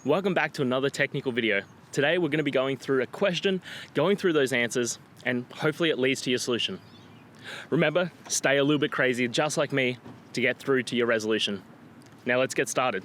Welcome back to another technical video. Today we're going to be going through a question, going through those answers, and hopefully it leads to your solution. Remember, stay a little bit crazy, just like me, to get through to your resolution. Now let's get started.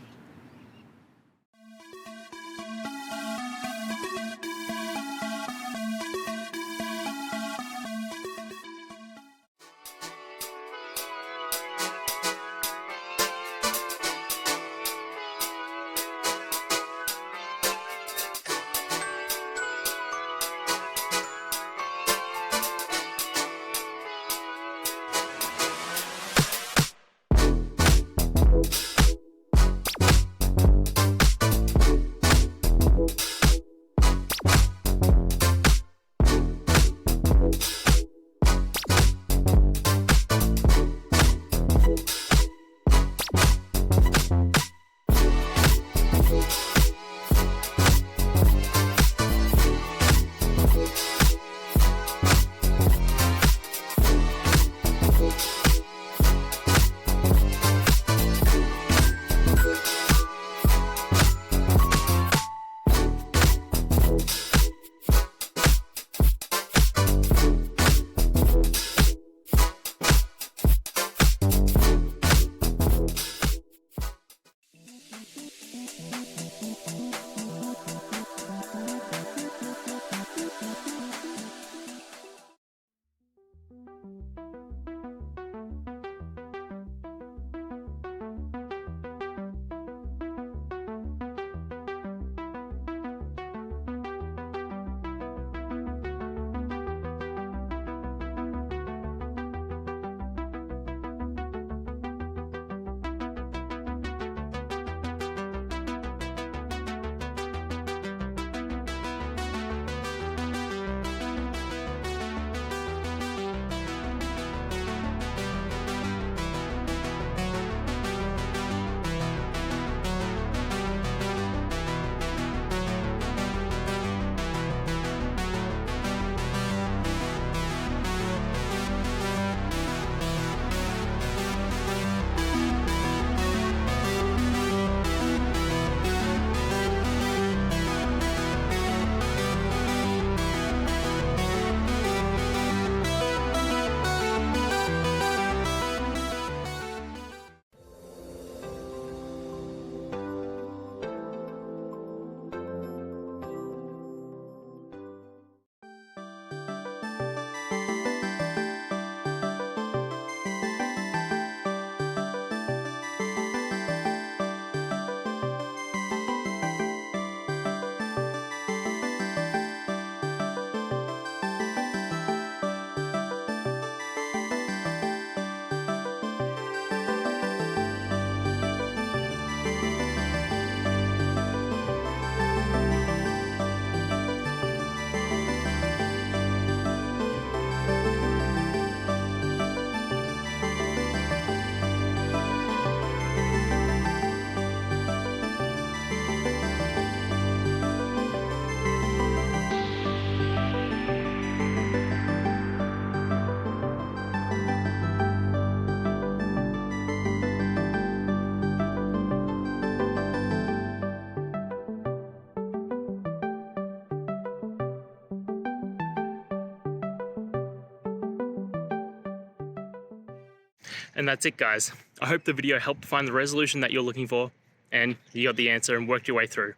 And that's it, guys. I hope the video helped find the resolution that you're looking for and you got the answer and worked your way through.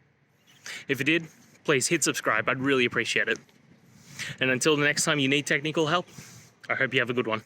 If you did, please hit subscribe. I'd really appreciate it. And until the next time you need technical help, I hope you have a good one.